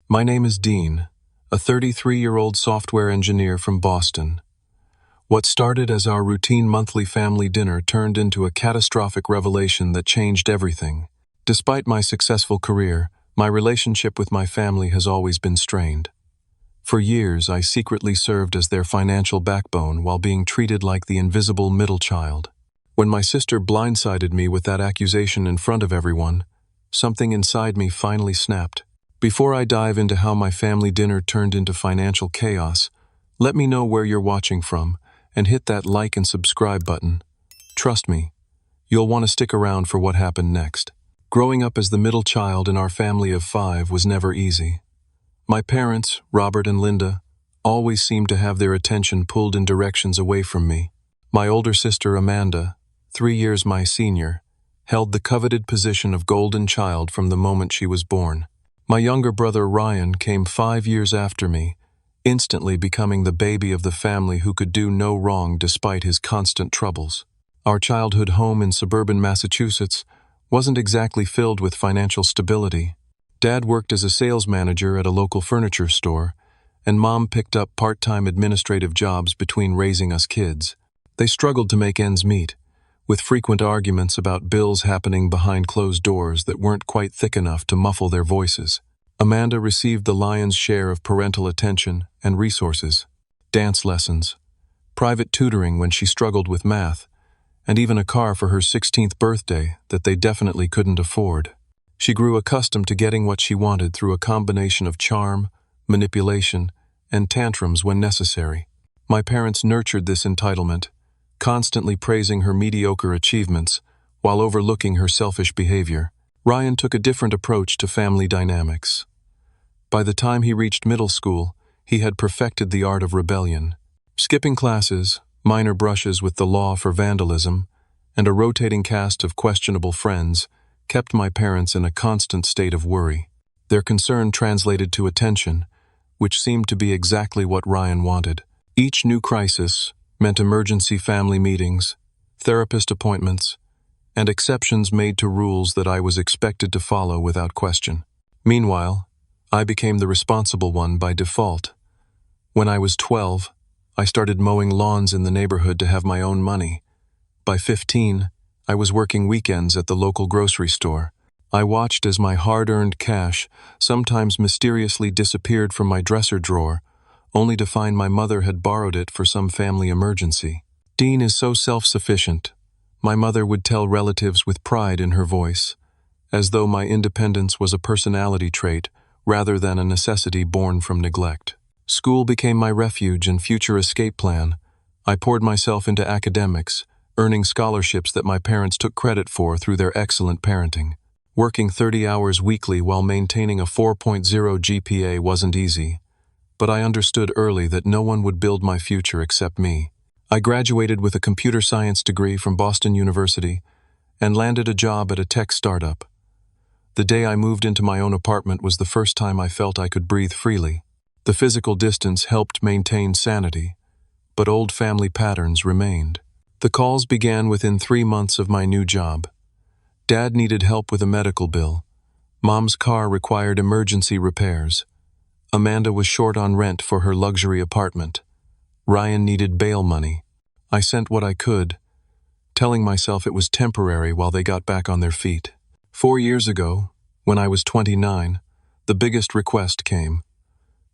My name is Dean, a 33-year-old software engineer from Boston. What started as our routine monthly family dinner turned into a catastrophic revelation that changed everything. Despite my successful career, my relationship with my family has always been strained. For years, I secretly served as their financial backbone while being treated like the invisible middle child. When my sister blindsided me with that accusation in front of everyone, something inside me finally snapped. Before I dive into how my family dinner turned into financial chaos, let me know where you're watching from and hit that like and subscribe button. Trust me, you'll want to stick around for what happened next. Growing up as the middle child in our family of 5 was never easy. My parents, Robert and Linda, always seemed to have their attention pulled in directions away from me. My older sister, Amanda, 3 years my senior, held the coveted position of golden child from the moment she was born. My younger brother Ryan came 5 years after me, instantly becoming the baby of the family who could do no wrong despite his constant troubles. Our childhood home in suburban Massachusetts wasn't exactly filled with financial stability. Dad worked as a sales manager at a local furniture store, and Mom picked up part-time administrative jobs between raising us kids. They struggled to make ends meet, with frequent arguments about bills happening behind closed doors that weren't quite thick enough to muffle their voices. Amanda received the lion's share of parental attention and resources: dance lessons, private tutoring when she struggled with math, and even a car for her 16th birthday that they definitely couldn't afford. She grew accustomed to getting what she wanted through a combination of charm, manipulation, and tantrums when necessary. My parents nurtured this entitlement, constantly praising her mediocre achievements while overlooking her selfish behavior. Ryan took a different approach to family dynamics. By the time he reached middle school, he had perfected the art of rebellion. Skipping classes, minor brushes with the law for vandalism, and a rotating cast of questionable friends kept my parents in a constant state of worry. Their concern translated to attention, which seemed to be exactly what Ryan wanted. Each new crisis meant emergency family meetings, therapist appointments, and exceptions made to rules that I was expected to follow without question. Meanwhile, I became the responsible one by default. When I was 12, I started mowing lawns in the neighborhood to have my own money. By 15, I was working weekends at the local grocery store. I watched as my hard-earned cash sometimes mysteriously disappeared from my dresser drawer, only to find my mother had borrowed it for some family emergency. Dean is so self-sufficient, my mother would tell relatives with pride in her voice, as though my independence was a personality trait rather than a necessity born from neglect. School became my refuge and future escape plan. I poured myself into academics, earning scholarships that my parents took credit for through their excellent parenting. Working 30 hours weekly while maintaining a 4.0 GPA wasn't easy, but I understood early that no one would build my future except me. I graduated with a computer science degree from Boston University and landed a job at a tech startup. The day I moved into my own apartment was the first time I felt I could breathe freely. The physical distance helped maintain sanity, but old family patterns remained. The calls began within 3 months of my new job. Dad needed help with a medical bill. Mom's car required emergency repairs. Amanda was short on rent for her luxury apartment. Ryan needed bail money. I sent what I could, telling myself it was temporary while they got back on their feet. 4 years ago, when I was 29, the biggest request came.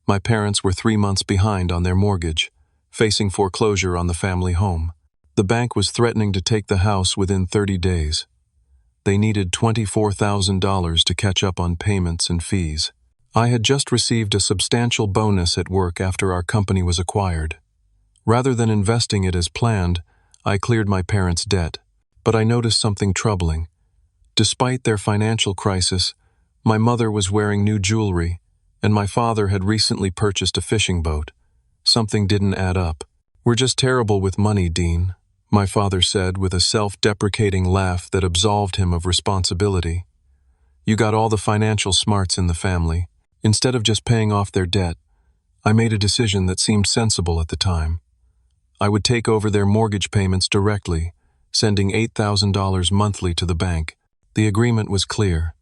My parents were 3 months behind on their mortgage, facing foreclosure on the family home. The bank was threatening to take the house within 30 days. They needed $24,000 to catch up on payments and fees. I had just received a substantial bonus at work after our company was acquired. Rather than investing it as planned, I cleared my parents' debt. But I noticed something troubling. Despite their financial crisis, my mother was wearing new jewelry, and my father had recently purchased a fishing boat. Something didn't add up. "We're just terrible with money, Dean," my father said with a self-deprecating laugh that absolved him of responsibility. "You got all the financial smarts in the family. Instead of just paying off their debt, I made a decision that seemed sensible at the time. I would take over their mortgage payments directly, sending $8,000 monthly to the bank. The agreement was clear.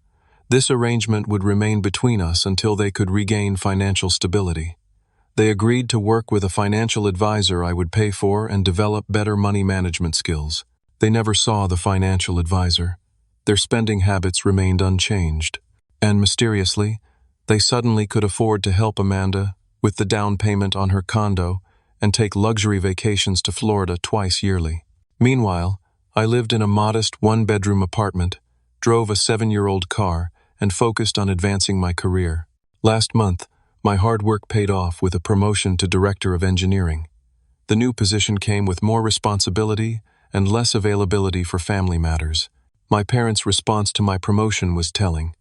This arrangement would remain between us until they could regain financial stability. They agreed to work with a financial advisor I would pay for and develop better money management skills. They never saw the financial advisor. Their spending habits remained unchanged. And mysteriously, they suddenly could afford to help Amanda with the down payment on her condo and take luxury vacations to Florida twice yearly. Meanwhile, I lived in a modest one-bedroom apartment, drove a 7-year-old car, and focused on advancing my career. Last month, my hard work paid off with a promotion to Director of Engineering. The new position came with more responsibility and less availability for family matters. My parents' response to my promotion was telling.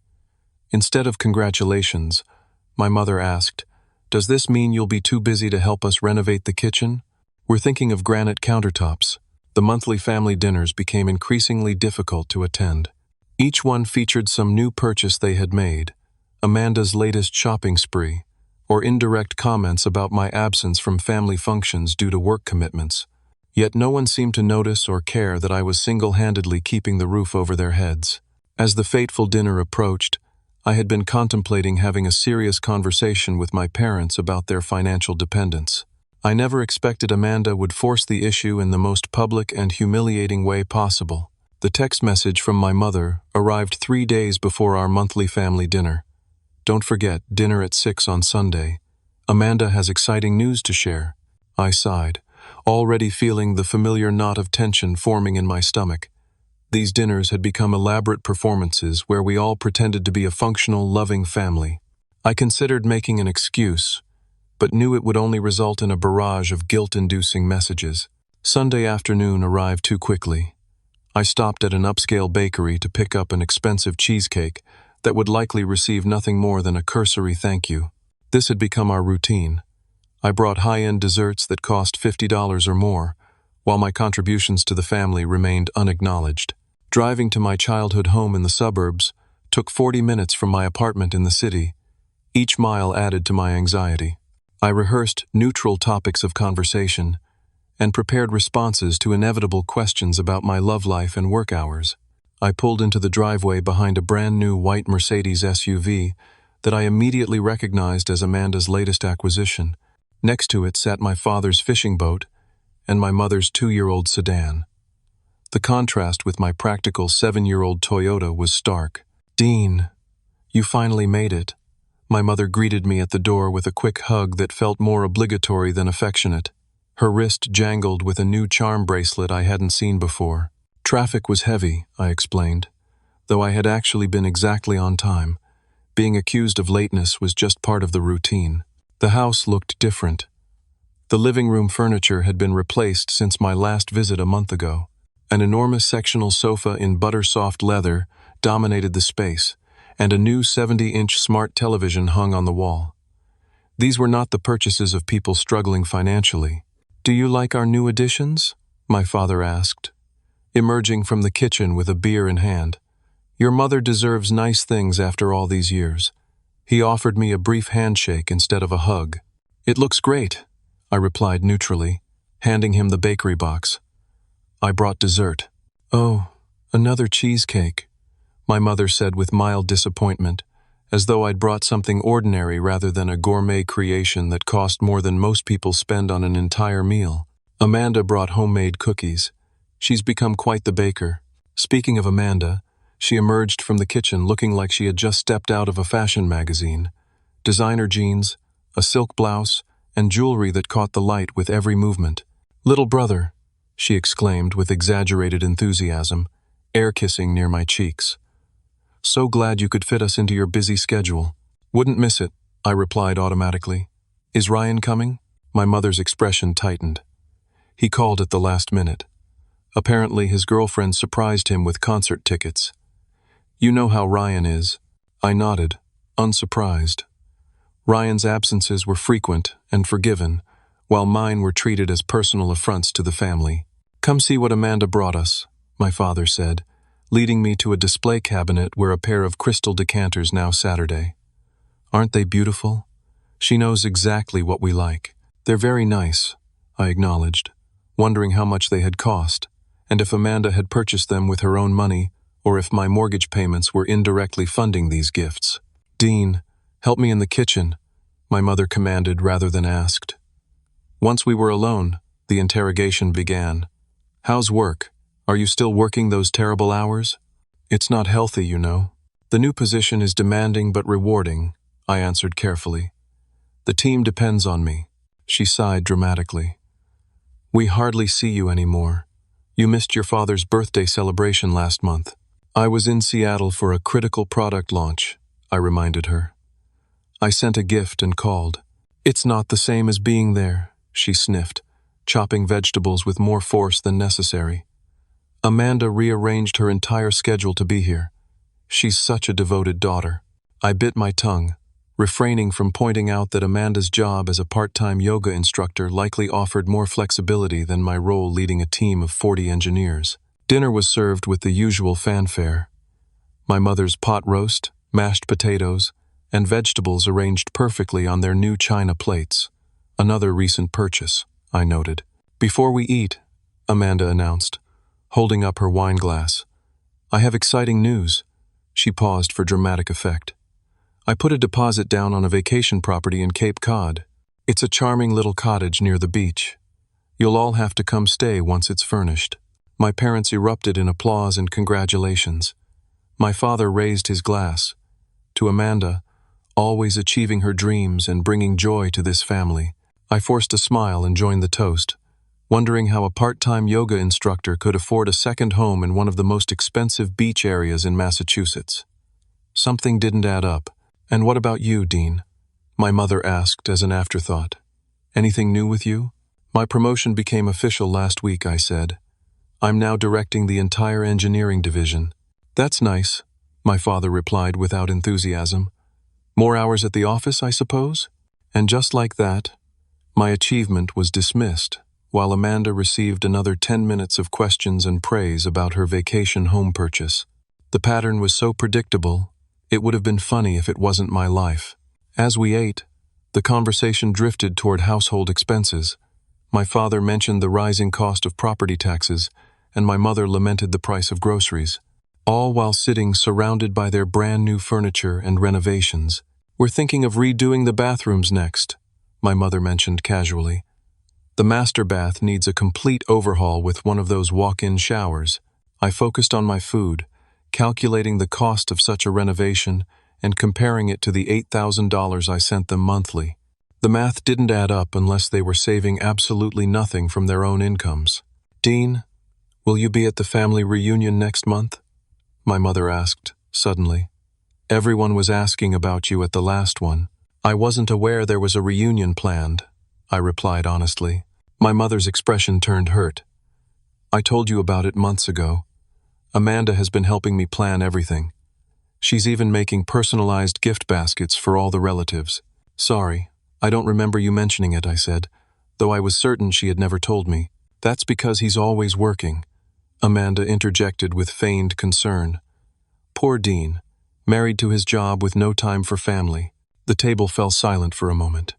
Instead of congratulations, my mother asked, "Does this mean you'll be too busy to help us renovate the kitchen? We're thinking of granite countertops." The monthly family dinners became increasingly difficult to attend. Each one featured some new purchase they had made, Amanda's latest shopping spree, or indirect comments about my absence from family functions due to work commitments. Yet no one seemed to notice or care that I was single-handedly keeping the roof over their heads. As the fateful dinner approached, I had been contemplating having a serious conversation with my parents about their financial dependence. I never expected Amanda would force the issue in the most public and humiliating way possible. The text message from my mother arrived 3 days before our monthly family dinner. "Don't forget, dinner at 6 on Sunday. Amanda has exciting news to share." I sighed, already feeling the familiar knot of tension forming in my stomach. These dinners had become elaborate performances where we all pretended to be a functional, loving family. I considered making an excuse, but knew it would only result in a barrage of guilt-inducing messages. Sunday afternoon arrived too quickly. I stopped at an upscale bakery to pick up an expensive cheesecake that would likely receive nothing more than a cursory thank you. This had become our routine. I brought high-end desserts that cost $50 or more, while my contributions to the family remained unacknowledged. Driving to my childhood home in the suburbs took 40 minutes from my apartment in the city. Each mile added to my anxiety. I rehearsed neutral topics of conversation and prepared responses to inevitable questions about my love life and work hours. I pulled into the driveway behind a brand-new white Mercedes SUV that I immediately recognized as Amanda's latest acquisition. Next to it sat my father's fishing boat and my mother's 2-year-old sedan. The contrast with my practical 7-year-old Toyota was stark. "Dean, you finally made it." My mother greeted me at the door with a quick hug that felt more obligatory than affectionate. Her wrist jangled with a new charm bracelet I hadn't seen before. "Traffic was heavy," I explained, though I had actually been exactly on time. Being accused of lateness was just part of the routine. The house looked different. The living room furniture had been replaced since my last visit a month ago. An enormous sectional sofa in butter-soft leather dominated the space, and a new 70-inch smart television hung on the wall. These were not the purchases of people struggling financially. "Do you like our new additions?" my father asked, emerging from the kitchen with a beer in hand. "Your mother deserves nice things after all these years." He offered me a brief handshake instead of a hug. "It looks great," I replied neutrally, handing him the bakery box. I brought dessert. "Oh, another cheesecake," my mother said with mild disappointment, as though I'd brought something ordinary rather than a gourmet creation that cost more than most people spend on an entire meal. Amanda brought homemade cookies. She's become quite the baker. Speaking of Amanda, she emerged from the kitchen looking like she had just stepped out of a fashion magazine. Designer jeans, a silk blouse, and jewelry that caught the light with every movement. "Little brother," she exclaimed with exaggerated enthusiasm, air-kissing near my cheeks. "So glad you could fit us into your busy schedule." "Wouldn't miss it," I replied automatically. "Is Ryan coming?" My mother's expression tightened. "He called at the last minute. Apparently his girlfriend surprised him with concert tickets. You know how Ryan is." I nodded, unsurprised. Ryan's absences were frequent and forgiven, while mine were treated as personal affronts to the family. "Come see what Amanda brought us," my father said, leading me to a display cabinet where a pair of crystal decanters now Saturday. "Aren't they beautiful? She knows exactly what we like." "They're very nice," I acknowledged, wondering how much they had cost, and if Amanda had purchased them with her own money or if my mortgage payments were indirectly funding these gifts. "Dean, help me in the kitchen," my mother commanded rather than asked. Once we were alone, the interrogation began. "How's work? Are you still working those terrible hours?" "It's not healthy, you know." "The new position is demanding but rewarding," I answered carefully. "The team depends on me." She sighed dramatically. "We hardly see you anymore. You missed your father's birthday celebration last month." "I was in Seattle for a critical product launch," I reminded her. "I sent a gift and called." "It's not the same as being there," she sniffed, chopping vegetables with more force than necessary. "Amanda rearranged her entire schedule to be here. She's such a devoted daughter." I bit my tongue, refraining from pointing out that Amanda's job as a part-time yoga instructor likely offered more flexibility than my role leading a team of 40 engineers. Dinner was served with the usual fanfare. My mother's pot roast, mashed potatoes, and vegetables arranged perfectly on their new china plates. Another recent purchase, I noted. "Before we eat," Amanda announced, holding up her wine glass, "I have exciting news." She paused for dramatic effect. "I put a deposit down on a vacation property in Cape Cod. It's a charming little cottage near the beach. You'll all have to come stay once it's furnished." My parents erupted in applause and congratulations. My father raised his glass. "To Amanda, always achieving her dreams and bringing joy to this family." I forced a smile and joined the toast, wondering how a part-time yoga instructor could afford a second home in one of the most expensive beach areas in Massachusetts. Something didn't add up. "And what about you, Dean?" my mother asked as an afterthought. "Anything new with you?" "My promotion became official last week," I said. "I'm now directing the entire engineering division." "That's nice," my father replied without enthusiasm. "More hours at the office, I suppose?" And just like that, my achievement was dismissed, while Amanda received another 10 minutes of questions and praise about her vacation home purchase. The pattern was so predictable, it would have been funny if it wasn't my life. As we ate, the conversation drifted toward household expenses. My father mentioned the rising cost of property taxes, and my mother lamented the price of groceries, all while sitting surrounded by their brand new furniture and renovations. "We're thinking of redoing the bathrooms next," my mother mentioned casually. "The master bath needs a complete overhaul with one of those walk-in showers." I focused on my food, calculating the cost of such a renovation and comparing it to the $8,000 I sent them monthly. The math didn't add up unless they were saving absolutely nothing from their own incomes. "Dean, will you be at the family reunion next month?" my mother asked, suddenly. "Everyone was asking about you at the last one." "I wasn't aware there was a reunion planned," I replied honestly. My mother's expression turned hurt. "I told you about it months ago. Amanda has been helping me plan everything. She's even making personalized gift baskets for all the relatives." "Sorry, I don't remember you mentioning it," I said, though I was certain she had never told me. "That's because he's always working," Amanda interjected with feigned concern. "Poor Dean, married to his job with no time for family." The table fell silent for a moment.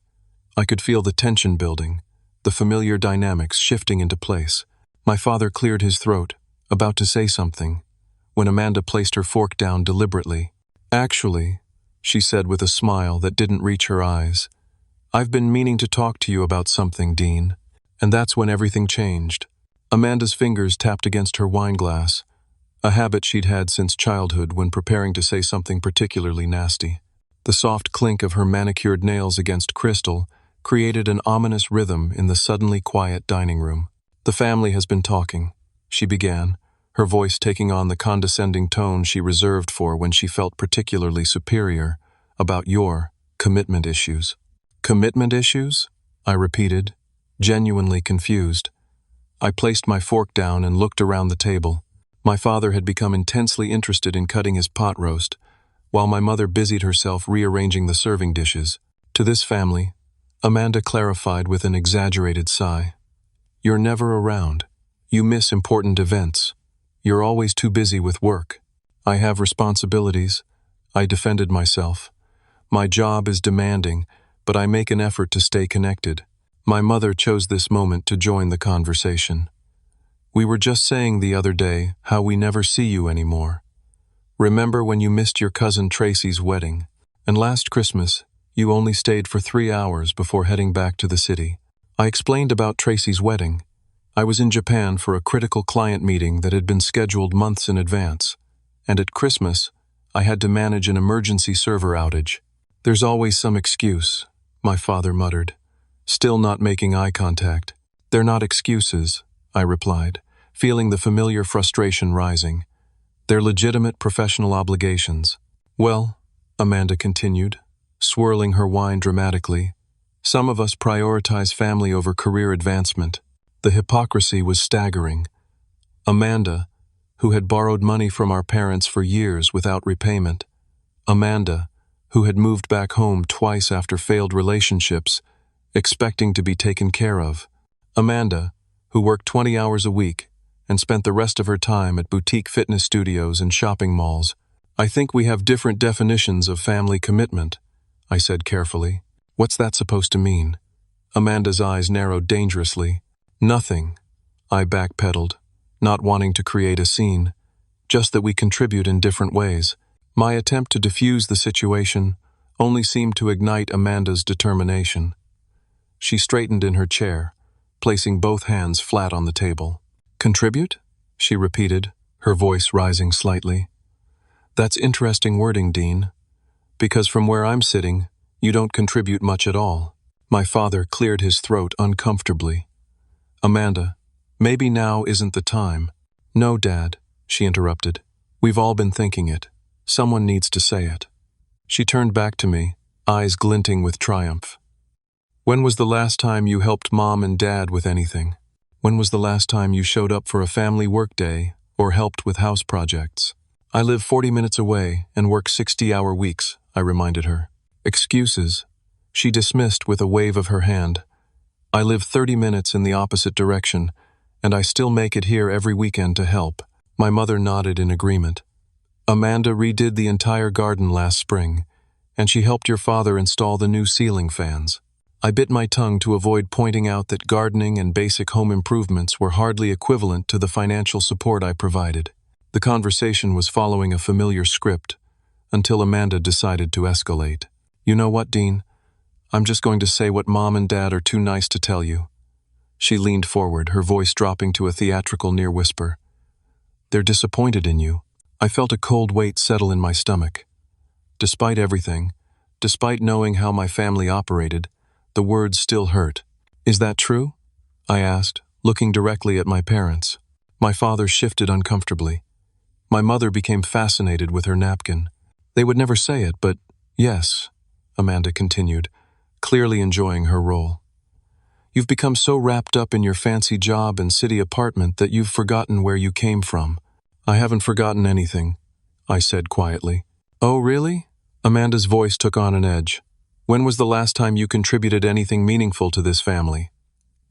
I could feel the tension building, the familiar dynamics shifting into place. My father cleared his throat, about to say something, when Amanda placed her fork down deliberately. "Actually," she said with a smile that didn't reach her eyes, "I've been meaning to talk to you about something, Dean." And that's when everything changed. Amanda's fingers tapped against her wine glass, a habit she'd had since childhood when preparing to say something particularly nasty. The soft clink of her manicured nails against crystal created an ominous rhythm in the suddenly quiet dining room. "The family has been talking," she began, her voice taking on the condescending tone she reserved for when she felt particularly superior, "about your commitment issues." "Commitment issues?" I repeated, genuinely confused. I placed my fork down and looked around the table. My father had become intensely interested in cutting his pot roast, while my mother busied herself rearranging the serving dishes. "To this family," Amanda clarified with an exaggerated sigh, "you're never around. You miss important events. You're always too busy with work." "I have responsibilities," I defended myself. "My job is demanding, but I make an effort to stay connected." My mother chose this moment to join the conversation. "We were just saying the other day how we never see you anymore." Remember when you missed your cousin Tracy's wedding? And last Christmas, you only stayed for 3 hours before heading back to the city. I explained about Tracy's wedding. I was in Japan for a critical client meeting that had been scheduled months in advance. And at Christmas, I had to manage an emergency server outage. There's always some excuse, my father muttered, still not making eye contact. They're not excuses, I replied, feeling the familiar frustration rising. They're legitimate professional obligations. Well, Amanda continued, swirling her wine dramatically, some of us prioritize family over career advancement. The hypocrisy was staggering. Amanda, who had borrowed money from our parents for years without repayment. Amanda, who had moved back home twice after failed relationships, expecting to be taken care of. Amanda, who worked 20 hours a week and spent the rest of her time at boutique fitness studios and shopping malls. I think we have different definitions of family commitment, I said carefully. What's that supposed to mean? Amanda's eyes narrowed dangerously. Nothing, I backpedaled, not wanting to create a scene, just that we contribute in different ways. My attempt to diffuse the situation only seemed to ignite Amanda's determination. She straightened in her chair, placing both hands flat on the table. Contribute? She repeated, her voice rising slightly. That's interesting wording, Dean, because from where I'm sitting, you don't contribute much at all. My father cleared his throat uncomfortably. Amanda, maybe now isn't the time. No, Dad, she interrupted. We've all been thinking it. Someone needs to say it. She turned back to me, eyes glinting with triumph. When was the last time you helped Mom and Dad with anything? When was the last time you showed up for a family workday or helped with house projects? I live 40 minutes away and work 60-hour weeks, I reminded her. Excuses, she dismissed with a wave of her hand. I live 30 minutes in the opposite direction, and I still make it here every weekend to help. My mother nodded in agreement. Amanda redid the entire garden last spring, and she helped your father install the new ceiling fans. I bit my tongue to avoid pointing out that gardening and basic home improvements were hardly equivalent to the financial support I provided. The conversation was following a familiar script, until Amanda decided to escalate. You know what, Dean? I'm just going to say what Mom and Dad are too nice to tell you. She leaned forward, her voice dropping to a theatrical near whisper. They're disappointed in you. I felt a cold weight settle in my stomach. Despite everything, despite knowing how my family operated, the words still hurt. Is that true? I asked, looking directly at my parents. My father shifted uncomfortably. My mother became fascinated with her napkin. They would never say it, but yes, Amanda continued, clearly enjoying her role. You've become so wrapped up in your fancy job and city apartment that you've forgotten where you came from. I haven't forgotten anything, I said quietly. Oh, really? Amanda's voice took on an edge. When was the last time you contributed anything meaningful to this family?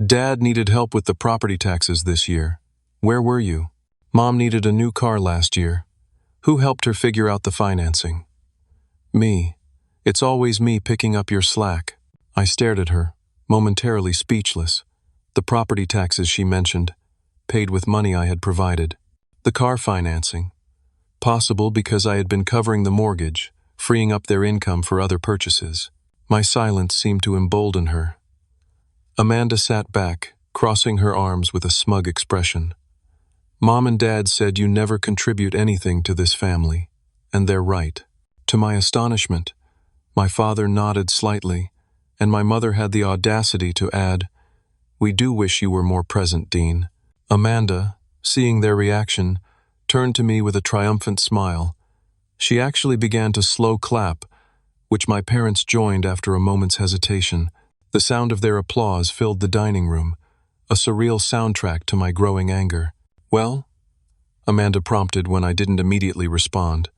Dad needed help with the property taxes this year. Where were you? Mom needed a new car last year. Who helped her figure out the financing? Me. It's always me picking up your slack. I stared at her, momentarily speechless. The property taxes she mentioned, paid with money I had provided. The car financing. Possible because I had been covering the mortgage, freeing up their income for other purchases. My silence seemed to embolden her. Amanda sat back, crossing her arms with a smug expression. Mom and Dad said you never contribute anything to this family, and they're right. To my astonishment, my father nodded slightly, and my mother had the audacity to add, We do wish you were more present, Dean. Amanda, seeing their reaction, turned to me with a triumphant smile. She actually began to slow clap, which my parents joined after a moment's hesitation. The sound of their applause filled the dining room, a surreal soundtrack to my growing anger. Well? Amanda prompted when I didn't immediately respond.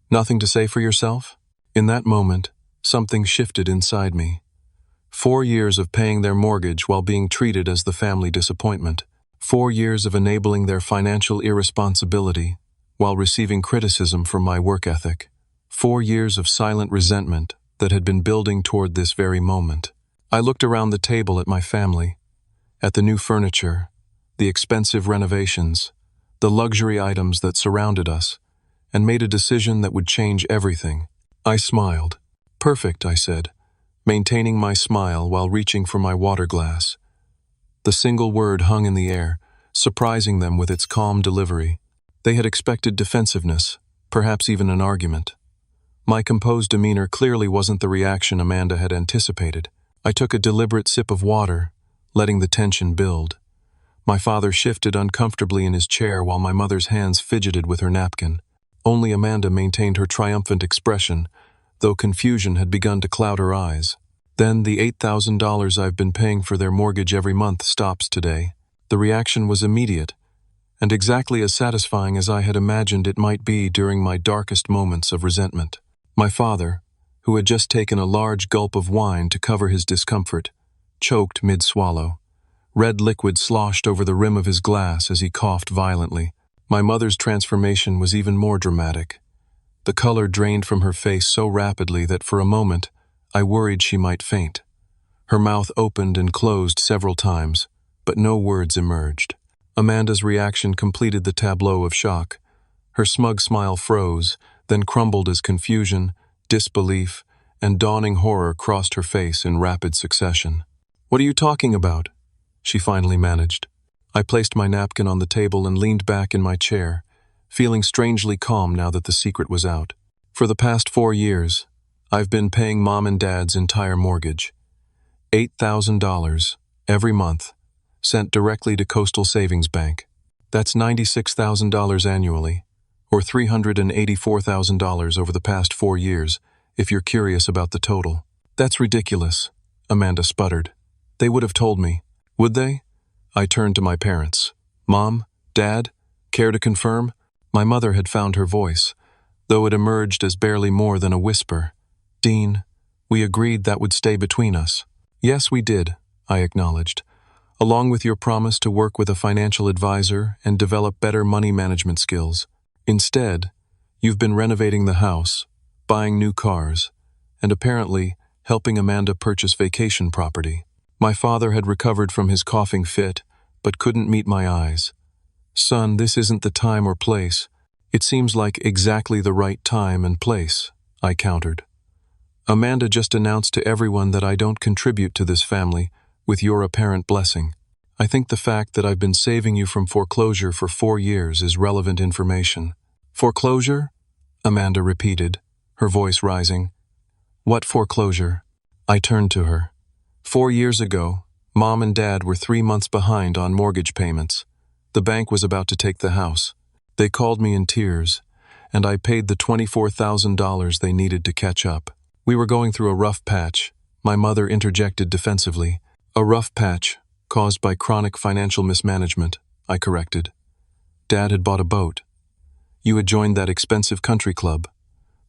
Nothing to say for yourself? In that moment, something shifted inside me. 4 years of paying their mortgage while being treated as the family disappointment. 4 years of enabling their financial irresponsibility while receiving criticism for my work ethic. 4 years of silent resentment that had been building toward this very moment. I looked around the table at my family, at the new furniture, the expensive renovations, the luxury items that surrounded us, and made a decision that would change everything. I smiled. "Perfect," I said, maintaining my smile while reaching for my water glass. The single word hung in the air, surprising them with its calm delivery. They had expected defensiveness, perhaps even an argument. My composed demeanor clearly wasn't the reaction Amanda had anticipated. I took a deliberate sip of water, letting the tension build. My father shifted uncomfortably in his chair while my mother's hands fidgeted with her napkin. Only Amanda maintained her triumphant expression, though confusion had begun to cloud her eyes. "Then the $8,000 I've been paying for their mortgage every month stops today." The reaction was immediate, and exactly as satisfying as I had imagined it might be during my darkest moments of resentment. My father, who had just taken a large gulp of wine to cover his discomfort, choked mid-swallow. Red liquid sloshed over the rim of his glass as he coughed violently. My mother's transformation was even more dramatic. The color drained from her face so rapidly that for a moment I worried she might faint. Her mouth opened and closed several times, but no words emerged. Amanda's reaction completed the tableau of shock. Her smug smile froze, then crumbled as confusion, disbelief, and dawning horror crossed her face in rapid succession. "What are you talking about?" she finally managed. I placed my napkin on the table and leaned back in my chair, feeling strangely calm now that the secret was out. "For the past 4 years, I've been paying Mom and Dad's entire mortgage. $8,000 every month, sent directly to Coastal Savings Bank. That's $96,000 annually, or $384,000 over the past 4 years, if you're curious about the total." "That's ridiculous," Amanda sputtered. "They would have told me." "Would they?" I turned to my parents. "Mom? Dad? Care to confirm?" My mother had found her voice, though it emerged as barely more than a whisper. "Dean, we agreed that would stay between us." "Yes, we did," I acknowledged, "along with your promise to work with a financial advisor and develop better money management skills. Instead, you've been renovating the house, buying new cars, and apparently helping Amanda purchase vacation property." My father had recovered from his coughing fit, but couldn't meet my eyes. "Son, this isn't the time or place." "It seems like exactly the right time and place," I countered. "Amanda just announced to everyone that I don't contribute to this family, with your apparent blessing. I think the fact that I've been saving you from foreclosure for 4 years is relevant information." "Foreclosure?" Amanda repeated, her voice rising. "What foreclosure?" I turned to her. 4 years ago, Mom and Dad were 3 months behind on mortgage payments. The bank was about to take the house. They called me in tears, and I paid the $24,000 they needed to catch up. "We were going through a rough patch," my mother interjected defensively. "A rough patch caused by chronic financial mismanagement," I corrected. "Dad had bought a boat. You had joined that expensive country club.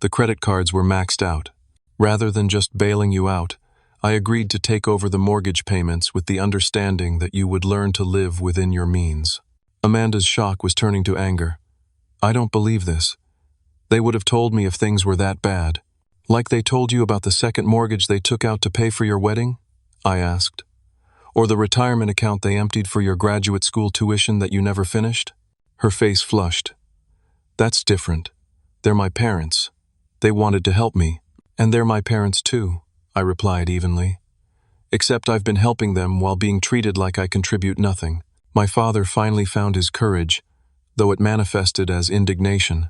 The credit cards were maxed out. Rather than just bailing you out, I agreed to take over the mortgage payments with the understanding that you would learn to live within your means." Amanda's shock was turning to anger. "I don't believe this. They would have told me if things were that bad." "Like they told you about the second mortgage they took out to pay for your wedding?" I asked. "Or the retirement account they emptied for your graduate school tuition that you never finished?" Her face flushed. "That's different. They're my parents. They wanted to help me. And they're my parents too," I replied evenly. "Except I've been helping them while being treated like I contribute nothing." My father finally found his courage, though it manifested as indignation.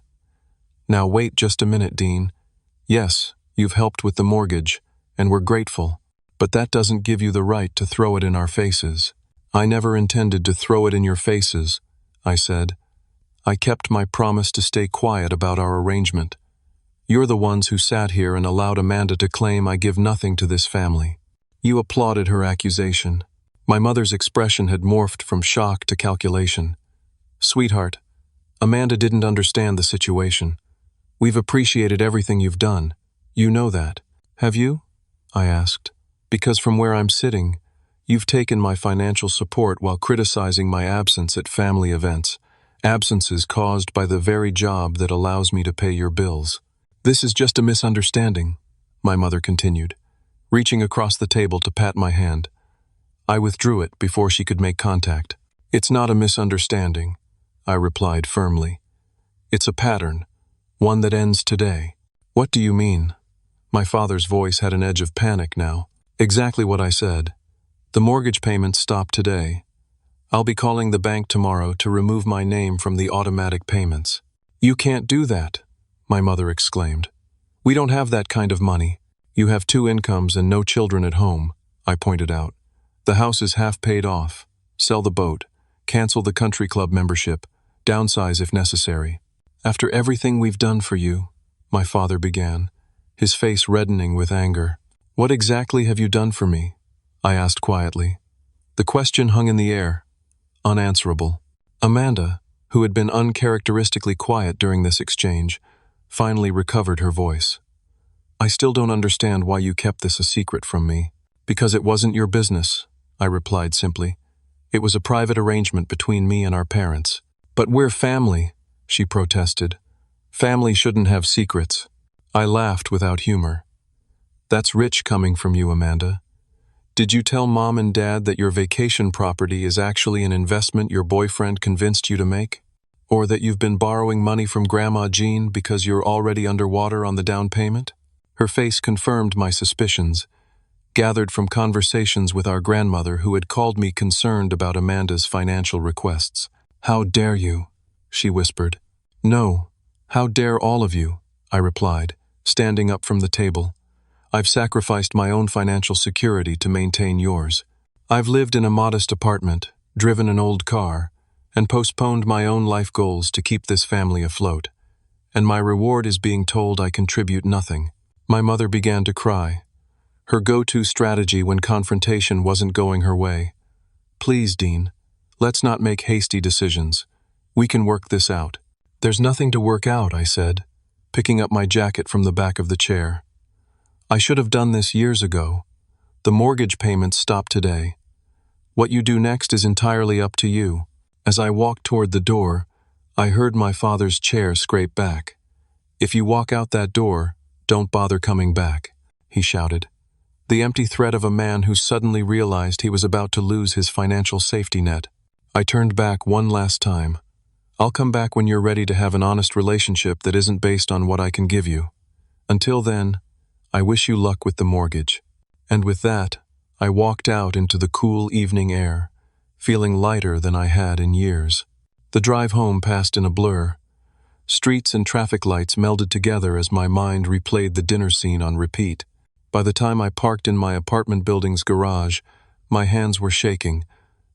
"Now wait just a minute, Dean. Yes, you've helped with the mortgage, and we're grateful, but that doesn't give you the right to throw it in our faces." "I never intended to throw it in your faces," I said. "I kept my promise to stay quiet about our arrangement. You're the ones who sat here and allowed Amanda to claim I give nothing to this family." You applauded her accusation. My mother's expression had morphed from shock to calculation. "Sweetheart, Amanda didn't understand the situation. We've appreciated everything you've done. You know that. Have you?" I asked. "Because from where I'm sitting, you've taken my financial support while criticizing my absence at family events, absences caused by the very job that allows me to pay your bills." "This is just a misunderstanding," my mother continued, reaching across the table to pat my hand. I withdrew it before she could make contact. "It's not a misunderstanding," I replied firmly. "It's a pattern, One that ends today. What do you mean? My father's voice had an edge of panic now. Exactly what I said. The mortgage payments stop today. I'll be calling the bank tomorrow to remove my name from the automatic payments. You can't do that, my mother exclaimed. We don't have that kind of money. You have 2 incomes and no children at home, I pointed out. The house is half paid off. Sell the boat. Cancel the country club membership. Downsize if necessary. After everything we've done for you, my father began, his face reddening with anger. What exactly have you done for me? I asked quietly. The question hung in the air, unanswerable. Amanda, who had been uncharacteristically quiet during this exchange, finally recovered her voice. I still don't understand why you kept this a secret from me. Because it wasn't your business, I replied simply. It was a private arrangement between me and our parents. But we're family, she protested. Family shouldn't have secrets. I laughed without humor. That's rich coming from you, Amanda. Did you tell Mom and Dad that your vacation property is actually an investment your boyfriend convinced you to make? Or that you've been borrowing money from Grandma Jean because you're already underwater on the down payment? Her face confirmed my suspicions, gathered from conversations with our grandmother who had called me concerned about Amanda's financial requests. How dare you? She whispered. No, how dare all of you? I replied, standing up from the table. I've sacrificed my own financial security to maintain yours. I've lived in a modest apartment, driven an old car, and postponed my own life goals to keep this family afloat. And my reward is being told I contribute nothing. My mother began to cry, her go-to strategy when confrontation wasn't going her way. Please, Dean, let's not make hasty decisions. We can work this out. There's nothing to work out, I said, picking up my jacket from the back of the chair. I should have done this years ago. The mortgage payments stop today. What you do next is entirely up to you. As I walked toward the door, I heard my father's chair scrape back. If you walk out that door, don't bother coming back, he shouted. The empty threat of a man who suddenly realized he was about to lose his financial safety net. I turned back one last time. I'll come back when you're ready to have an honest relationship that isn't based on what I can give you. Until then, I wish you luck with the mortgage. And with that, I walked out into the cool evening air, feeling lighter than I had in years. The drive home passed in a blur. Streets and traffic lights melded together as my mind replayed the dinner scene on repeat. By the time I parked in my apartment building's garage, my hands were shaking,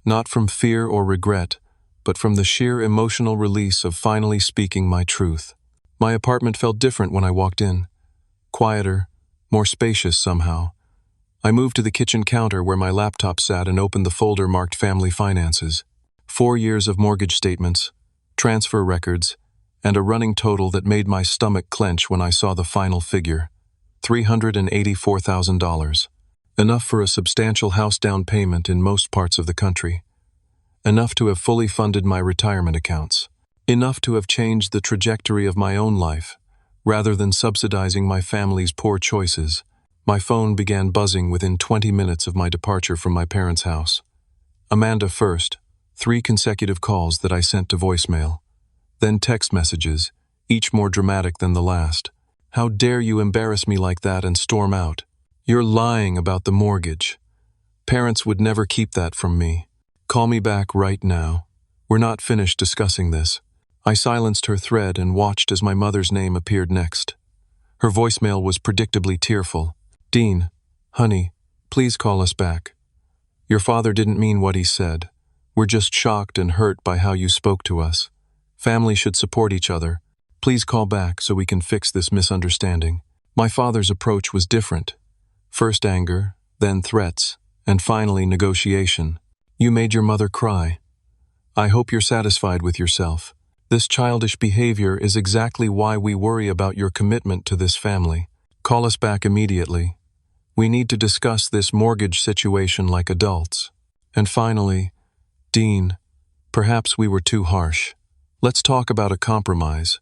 not from fear or regret, but from the sheer emotional release of finally speaking my truth. My apartment felt different when I walked in. Quieter, more spacious somehow. I moved to the kitchen counter where my laptop sat and opened the folder marked Family Finances. 4 years of mortgage statements, transfer records, and a running total that made my stomach clench when I saw the final figure. $384,000. Enough for a substantial house down payment in most parts of the country. Enough to have fully funded my retirement accounts. Enough to have changed the trajectory of my own life, rather than subsidizing my family's poor choices. My phone began buzzing within 20 minutes of my departure from my parents' house. Amanda first, 3 consecutive calls that I sent to voicemail. Then text messages, each more dramatic than the last. How dare you embarrass me like that and storm out? You're lying about the mortgage. Parents would never keep that from me. Call me back right now. We're not finished discussing this. I silenced her thread and watched as my mother's name appeared next. Her voicemail was predictably tearful. Dean, honey, please call us back. Your father didn't mean what he said. We're just shocked and hurt by how you spoke to us. Family should support each other. Please call back so we can fix this misunderstanding. My father's approach was different. First anger, then threats, and finally negotiation. You made your mother cry. I hope you're satisfied with yourself. This childish behavior is exactly why we worry about your commitment to this family. Call us back immediately. We need to discuss this mortgage situation like adults. And finally, Dean, perhaps we were too harsh. Let's talk about a compromise.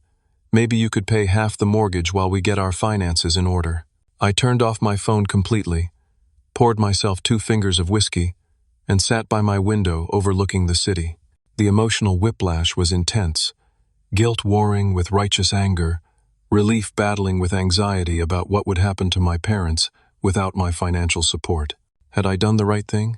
Maybe you could pay half the mortgage while we get our finances in order. I turned off my phone completely, poured myself 2 fingers of whiskey, and sat by my window overlooking the city. The emotional whiplash was intense, guilt warring with righteous anger, relief battling with anxiety about what would happen to my parents without my financial support. Had I done the right thing?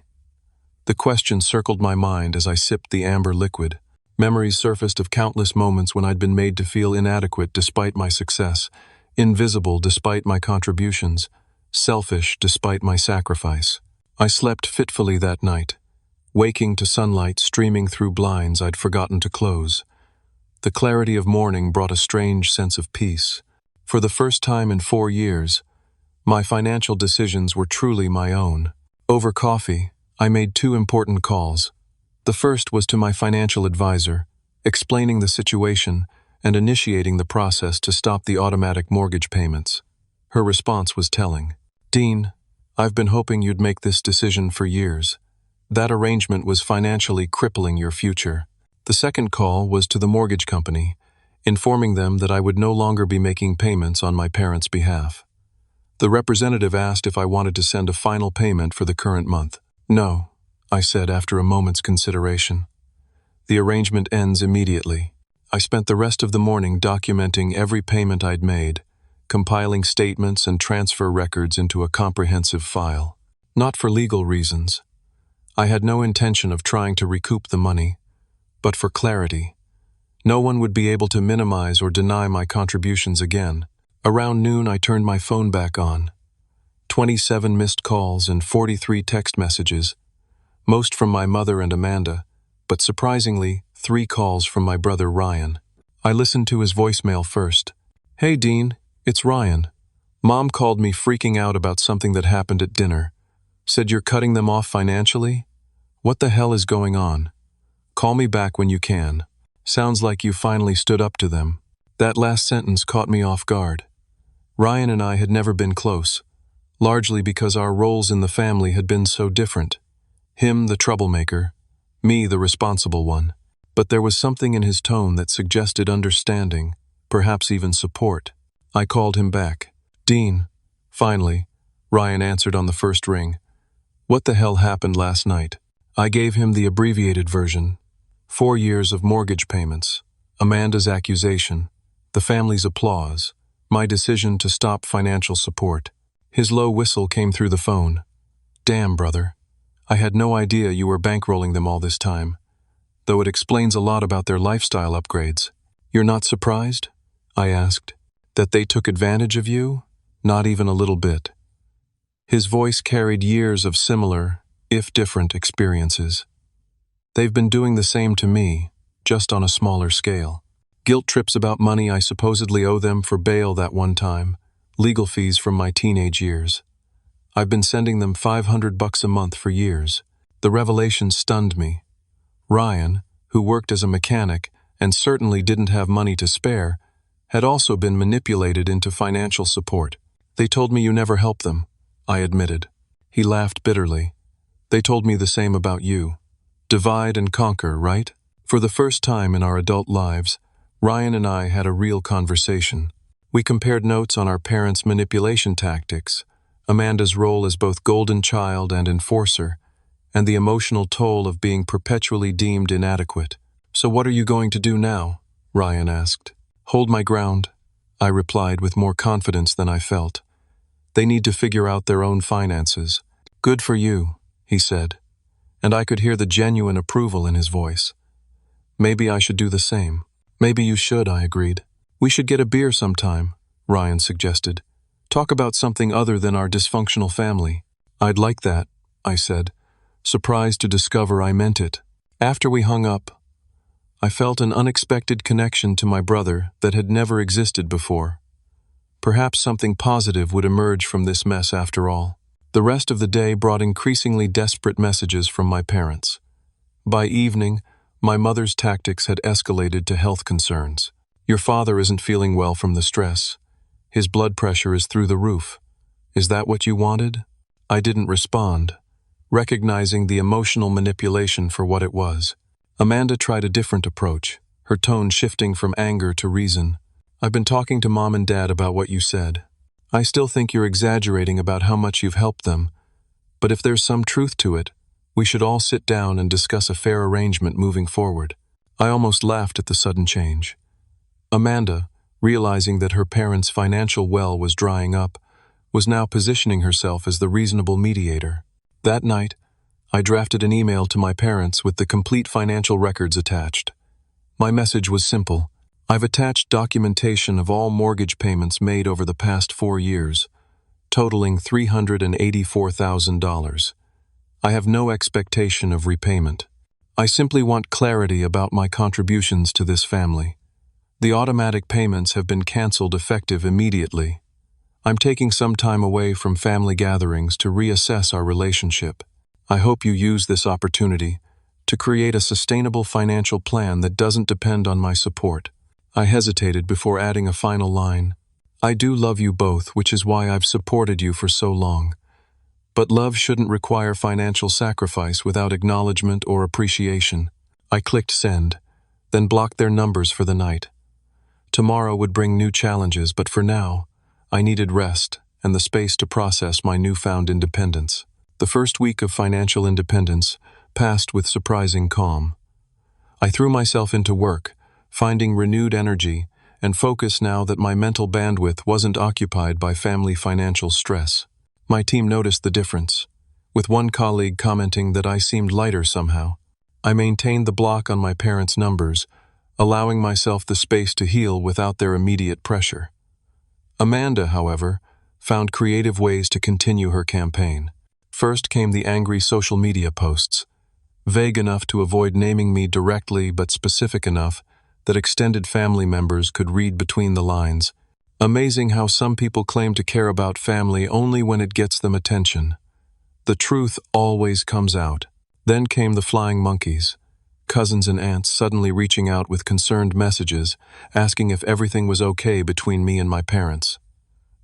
The question circled my mind as I sipped the amber liquid. Memories surfaced of countless moments when I'd been made to feel inadequate despite my success, invisible despite my contributions, selfish despite my sacrifice. I slept fitfully that night, waking to sunlight streaming through blinds I'd forgotten to close. The clarity of morning brought a strange sense of peace. For the first time in 4 years, my financial decisions were truly my own. Over coffee, I made 2 important calls. The first was to my financial advisor, explaining the situation and initiating the process to stop the automatic mortgage payments. Her response was telling. "Dean, I've been hoping you'd make this decision for years. That arrangement was financially crippling your future." The second call was to the mortgage company, informing them that I would no longer be making payments on my parents' behalf. The representative asked if I wanted to send a final payment for the current month. "No," I said after a moment's consideration. "The arrangement ends immediately." I spent the rest of the morning documenting every payment I'd made, compiling statements and transfer records into a comprehensive file. Not for legal reasons. I had no intention of trying to recoup the money, but for clarity. No one would be able to minimize or deny my contributions again. Around noon, I turned my phone back on. 27 missed calls and 43 text messages, most from my mother and Amanda, but surprisingly, 3 calls from my brother Ryan. I listened to his voicemail first. "Hey Dean, it's Ryan. Mom called me freaking out about something that happened at dinner. Said you're cutting them off financially? What the hell is going on? Call me back when you can. Sounds like you finally stood up to them." That last sentence caught me off guard. Ryan and I had never been close, largely because our roles in the family had been so different. Him the troublemaker, me the responsible one. But there was something in his tone that suggested understanding, perhaps even support. I called him back. "Dean," finally, Ryan answered on the first ring. "What the hell happened last night?" I gave him the abbreviated version. 4 years of mortgage payments, Amanda's accusation, the family's applause, my decision to stop financial support. His low whistle came through the phone. "Damn, brother. I had no idea you were bankrolling them all this time, though it explains a lot about their lifestyle upgrades." "You're not surprised?" I asked. "That they took advantage of you? Not even a little bit." His voice carried years of similar, if different, experiences. "They've been doing the same to me, just on a smaller scale. Guilt trips about money I supposedly owe them for bail that one time, legal fees from my teenage years. I've been sending them $500 a month for years." The revelation stunned me. Ryan, who worked as a mechanic and certainly didn't have money to spare, had also been manipulated into financial support. "They told me you never help them," I admitted. He laughed bitterly. "They told me the same about you. Divide and conquer, right?" For the first time in our adult lives, Ryan and I had a real conversation. We compared notes on our parents' manipulation tactics, Amanda's role as both golden child and enforcer, and the emotional toll of being perpetually deemed inadequate. "So what are you going to do now?" Ryan asked. "Hold my ground," I replied with more confidence than I felt. "They need to figure out their own finances." "Good for you," he said, and I could hear the genuine approval in his voice. "Maybe I should do the same." "Maybe you should," I agreed. "We should get a beer sometime," Ryan suggested. "Talk about something other than our dysfunctional family." "I'd like that," I said, surprised to discover I meant it. After we hung up, I felt an unexpected connection to my brother that had never existed before. Perhaps something positive would emerge from this mess after all. The rest of the day brought increasingly desperate messages from my parents. By evening, my mother's tactics had escalated to health concerns. "Your father isn't feeling well from the stress. His blood pressure is through the roof. Is that what you wanted?" I didn't respond, recognizing the emotional manipulation for what it was. Amanda tried a different approach, her tone shifting from anger to reason. "I've been talking to Mom and Dad about what you said. I still think you're exaggerating about how much you've helped them, but if there's some truth to it, we should all sit down and discuss a fair arrangement moving forward." I almost laughed at the sudden change. "Amanda, realizing that her parents' financial well was drying up, was now positioning herself as the reasonable mediator. That night, I drafted an email to my parents with the complete financial records attached. My message was simple. I've attached documentation of all mortgage payments made over the past 4 years, totaling $384,000. I have no expectation of repayment. I simply want clarity about my contributions to this family. The automatic payments have been canceled effective immediately. I'm taking some time away from family gatherings to reassess our relationship. I hope you use this opportunity to create a sustainable financial plan that doesn't depend on my support. I hesitated before adding a final line. I do love you both, which is why I've supported you for so long. But love shouldn't require financial sacrifice without acknowledgement or appreciation. I clicked send, then blocked their numbers for the night. Tomorrow would bring new challenges, but for now, I needed rest and the space to process my newfound independence. The first week of financial independence passed with surprising calm. I threw myself into work, finding renewed energy and focus now that my mental bandwidth wasn't occupied by family financial stress. My team noticed the difference, with one colleague commenting that I seemed lighter somehow. I maintained the block on my parents' numbers, allowing myself the space to heal without their immediate pressure. Amanda, however, found creative ways to continue her campaign. First came the angry social media posts, vague enough to avoid naming me directly but specific enough that extended family members could read between the lines. Amazing how some people claim to care about family only when it gets them attention. The truth always comes out. Then came the flying monkeys, cousins and aunts suddenly reaching out with concerned messages, asking if everything was okay between me and my parents.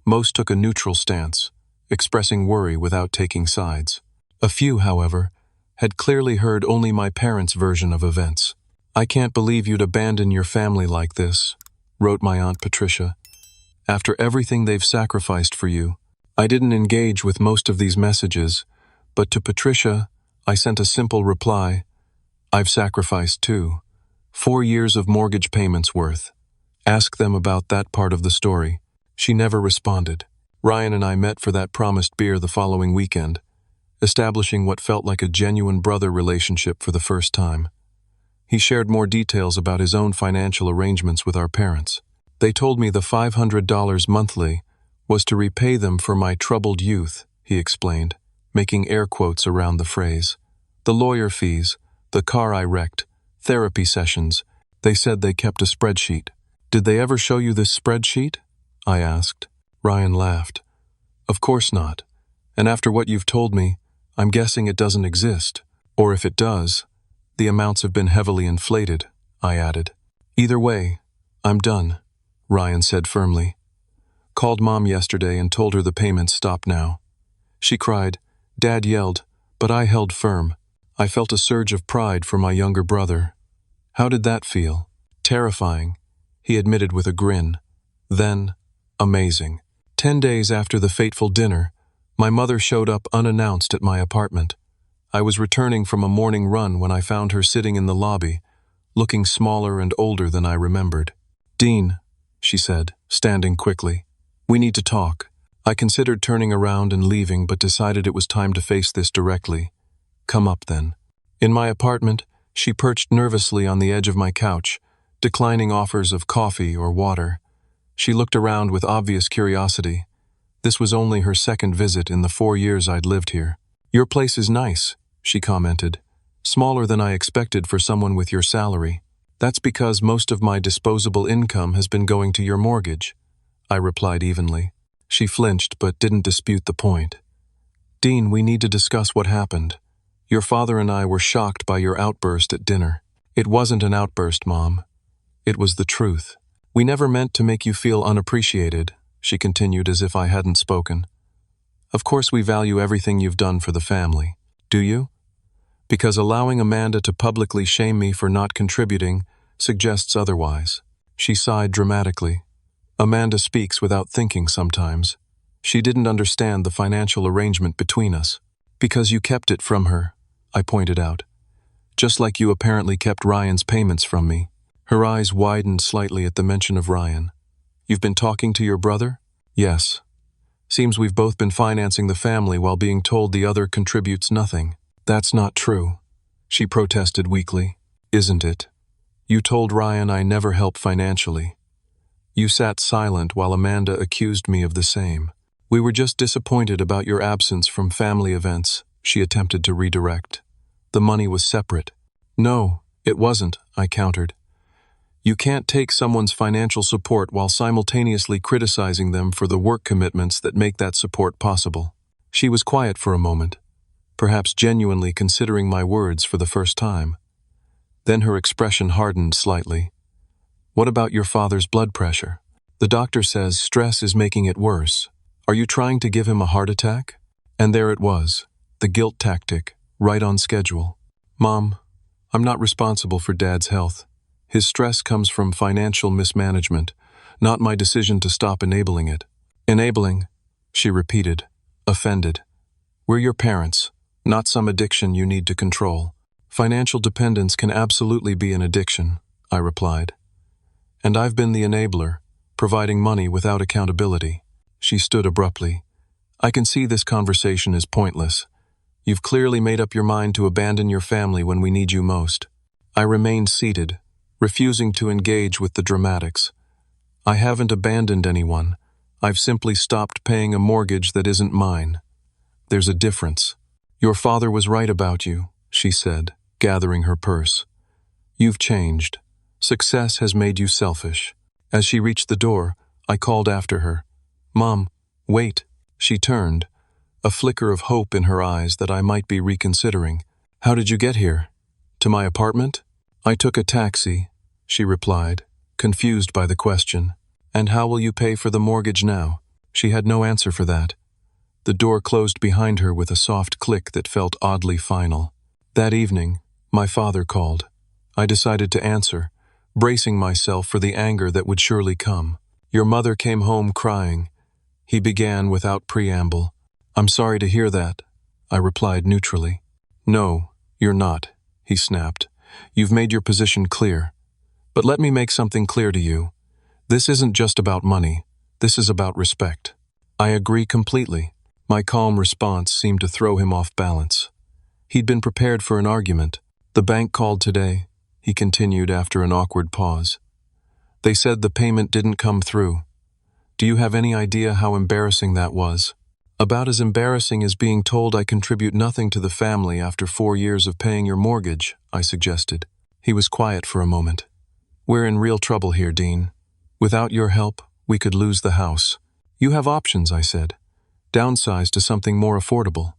Most took a neutral stance, expressing worry without taking sides. A few, however, had clearly heard only my parents' version of events. "I can't believe you'd abandon your family like this," wrote my Aunt Patricia. "After everything they've sacrificed for you." I didn't engage with most of these messages, but to Patricia, I sent a simple reply. "I've sacrificed too. 4 years of mortgage payments worth. Ask them about that part of the story." She never responded. Ryan and I met for that promised beer the following weekend, establishing what felt like a genuine brother relationship for the first time. He shared more details about his own financial arrangements with our parents. "They told me the $500 monthly was to repay them for my troubled youth," he explained, making air quotes around the phrase. "The lawyer fees, the car I wrecked, therapy sessions, they said they kept a spreadsheet." "Did they ever show you this spreadsheet?" I asked. Ryan laughed. "Of course not. And after what you've told me, I'm guessing it doesn't exist. Or if it does, the amounts have been heavily inflated," I added. "Either way, I'm done," Ryan said firmly. "Called Mom yesterday and told her the payments stop now." She cried. Dad yelled, but I held firm. I felt a surge of pride for my younger brother. "How did that feel?" "Terrifying," he admitted with a grin. Then, amazing. 10 days after the fateful dinner, my mother showed up unannounced at my apartment. I was returning from a morning run when I found her sitting in the lobby, looking smaller and older than I remembered. "Dean," she said, standing quickly, "we need to talk." I considered turning around and leaving, but decided it was time to face this directly. "Come up, then." In my apartment, she perched nervously on the edge of my couch, declining offers of coffee or water. She looked around with obvious curiosity. This was only her second visit in the 4 years I'd lived here. "Your place is nice," she commented. "Smaller than I expected for someone with your salary." "That's because most of my disposable income has been going to your mortgage," I replied evenly. She flinched but didn't dispute the point. "Dean, we need to discuss what happened. Your father and I were shocked by your outburst at dinner." "It wasn't an outburst, Mom. It was the truth. We never meant to make you feel unappreciated," she continued as if I hadn't spoken. "Of course we value everything you've done for the family. Do you? Because allowing Amanda to publicly shame me for not contributing suggests otherwise." She sighed dramatically. "Amanda speaks without thinking sometimes. She didn't understand the financial arrangement between us." "Because you kept it from her," I pointed out. "Just like you apparently kept Ryan's payments from me." Her eyes widened slightly at the mention of Ryan. You've been talking to your brother? Yes. Seems we've both been financing the family while being told the other contributes nothing. That's not true, she protested weakly. Isn't it? You told Ryan I never help financially. You sat silent while Amanda accused me of the same. We were just disappointed about your absence from family events, she attempted to redirect. The money was separate. No, it wasn't, I countered. You can't take someone's financial support while simultaneously criticizing them for the work commitments that make that support possible. She was quiet for a moment, perhaps genuinely considering my words for the first time. Then her expression hardened slightly. What about your father's blood pressure? The doctor says stress is making it worse. Are you trying to give him a heart attack? And there it was, the guilt tactic, right on schedule. Mom, I'm not responsible for Dad's health. His stress comes from financial mismanagement, not my decision to stop enabling it. Enabling, she repeated, offended. We're your parents, not some addiction you need to control. Financial dependence can absolutely be an addiction, I replied. And I've been the enabler, providing money without accountability. She stood abruptly. I can see this conversation is pointless. You've clearly made up your mind to abandon your family when we need you most. I remained seated, refusing to engage with the dramatics. I haven't abandoned anyone. I've simply stopped paying a mortgage that isn't mine. There's a difference. Your father was right about you, she said, gathering her purse. You've changed. Success has made you selfish. As she reached the door, I called after her. Mom, wait. She turned, a flicker of hope in her eyes that I might be reconsidering. How did you get here? To my apartment? I took a taxi, she replied, confused by the question. And how will you pay for the mortgage now? She had no answer for that. The door closed behind her with a soft click that felt oddly final. That evening, my father called. I decided to answer, bracing myself for the anger that would surely come. Your mother came home crying. He began without preamble. I'm sorry to hear that, I replied neutrally. No, you're not, he snapped. You've made your position clear. But let me make something clear to you. This isn't just about money. This is about respect. I agree completely. My calm response seemed to throw him off balance. He'd been prepared for an argument. The bank called today, he continued after an awkward pause. They said the payment didn't come through. Do you have any idea how embarrassing that was? About as embarrassing as being told I contribute nothing to the family after 4 years of paying your mortgage, I suggested. He was quiet for a moment. We're in real trouble here, Dean. Without your help, we could lose the house. You have options, I said. Downsize to something more affordable.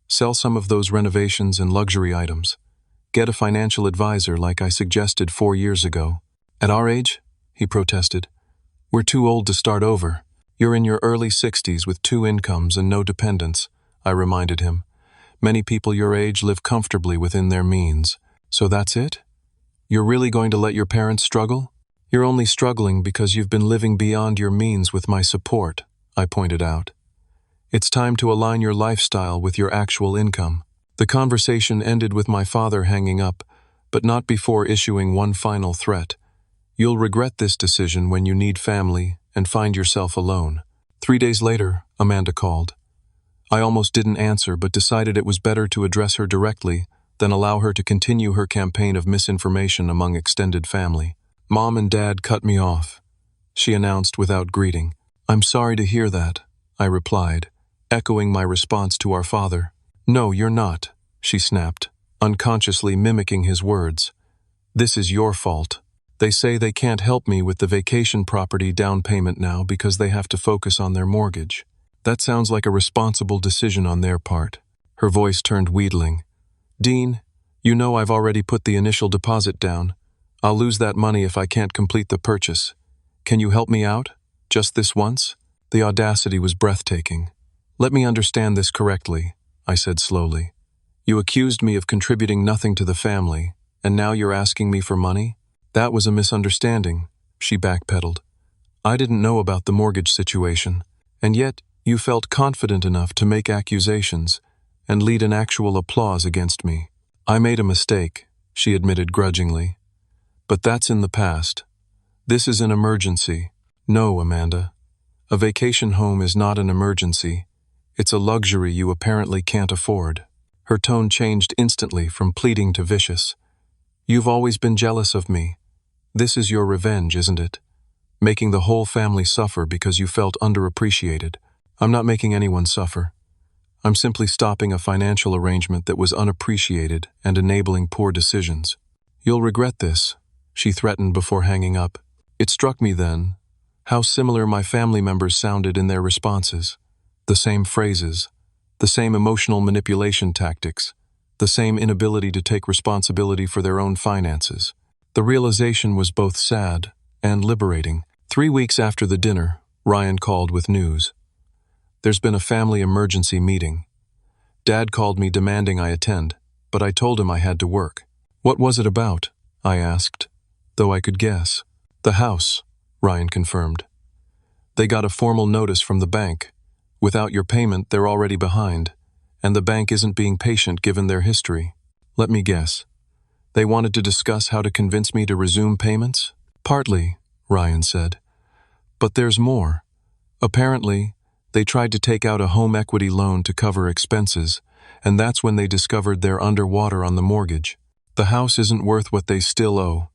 Sell some of those renovations and luxury items. Get a financial advisor like I suggested 4 years ago. At our age, he protested, we're too old to start over. You're in your early 60s with 2 incomes and no dependents, I reminded him. Many people your age live comfortably within their means. So that's it? You're really going to let your parents struggle? You're only struggling because you've been living beyond your means with my support, I pointed out. It's time to align your lifestyle with your actual income. The conversation ended with my father hanging up, but not before issuing one final threat. You'll regret this decision when you need family and find yourself alone. 3 days later, Amanda called. I almost didn't answer, but decided it was better to address her directly than allow her to continue her campaign of misinformation among extended family. Mom and Dad cut me off, she announced without greeting. I'm sorry to hear that, I replied, echoing my response to our father. No, you're not, she snapped, unconsciously mimicking his words. This is your fault. They say they can't help me with the vacation property down payment now because they have to focus on their mortgage. That sounds like a responsible decision on their part. Her voice turned wheedling. Dean, you know I've already put the initial deposit down. I'll lose that money if I can't complete the purchase. Can you help me out? Just this once? The audacity was breathtaking. Let me understand this correctly, I said slowly. You accused me of contributing nothing to the family, and now you're asking me for money? That was a misunderstanding, she backpedaled. I didn't know about the mortgage situation, and yet you felt confident enough to make accusations and lead an actual applause against me. I made a mistake, she admitted grudgingly. But that's in the past. This is an emergency. No, Amanda. A vacation home is not an emergency. It's a luxury you apparently can't afford. Her tone changed instantly from pleading to vicious. You've always been jealous of me. This is your revenge, isn't it? Making the whole family suffer because you felt underappreciated. I'm not making anyone suffer. I'm simply stopping a financial arrangement that was unappreciated and enabling poor decisions. You'll regret this, she threatened before hanging up. It struck me then how similar my family members sounded in their responses. The same phrases, the same emotional manipulation tactics, the same inability to take responsibility for their own finances. The realization was both sad and liberating. 3 weeks after the dinner, Ryan called with news. There's been a family emergency meeting. Dad called me demanding I attend, but I told him I had to work. What was it about? I asked, though I could guess. The house, Ryan confirmed. They got a formal notice from the bank. Without your payment, they're already behind, and the bank isn't being patient given their history. Let me guess. They wanted to discuss how to convince me to resume payments? Partly, Ryan said. But there's more. Apparently, they tried to take out a home equity loan to cover expenses, and that's when they discovered they're underwater on the mortgage. The house isn't worth what they still owe,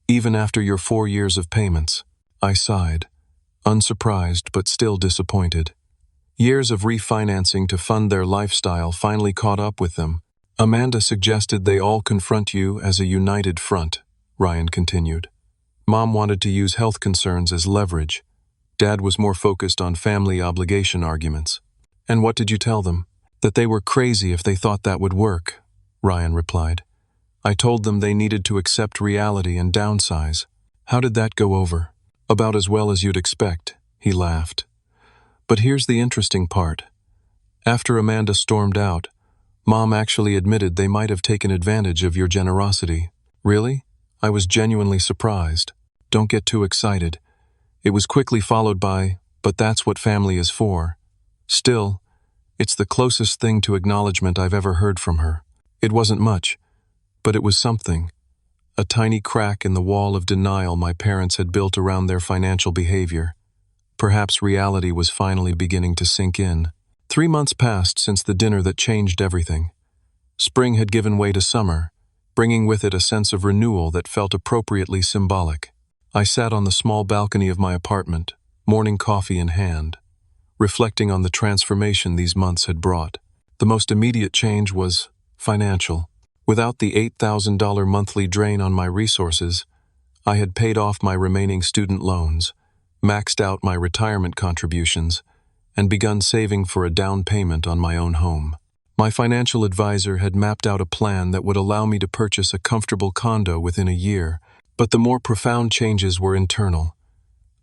even after your 4 years of payments. I sighed, unsurprised but still disappointed. Years of refinancing to fund their lifestyle finally caught up with them. Amanda suggested they all confront you as a united front, Ryan continued. Mom wanted to use health concerns as leverage. Dad was more focused on family obligation arguments. And what did you tell them? That they were crazy if they thought that would work, Ryan replied. I told them they needed to accept reality and downsize. How did that go over? About as well as you'd expect, he laughed. But here's the interesting part. After Amanda stormed out, Mom actually admitted they might have taken advantage of your generosity. Really? I was genuinely surprised. Don't get too excited. It was quickly followed by, but that's what family is for. Still, it's the closest thing to acknowledgement I've ever heard from her. It wasn't much, but it was something. A tiny crack in the wall of denial my parents had built around their financial behavior. Perhaps reality was finally beginning to sink in. 3 months passed since the dinner that changed everything. Spring had given way to summer, bringing with it a sense of renewal that felt appropriately symbolic. I sat on the small balcony of my apartment, morning coffee in hand, reflecting on the transformation these months had brought. The most immediate change was financial. Without the $8,000 monthly drain on my resources, I had paid off my remaining student loans, maxed out my retirement contributions, and begun saving for a down payment on my own home. My financial advisor had mapped out a plan that would allow me to purchase a comfortable condo within a year, but the more profound changes were internal.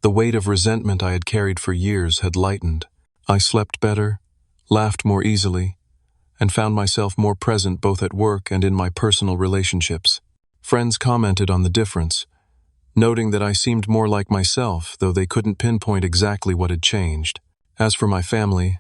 The weight of resentment I had carried for years had lightened. I slept better, laughed more easily, and found myself more present both at work and in my personal relationships. Friends commented on the difference, noting that I seemed more like myself, though they couldn't pinpoint exactly what had changed. As for my family,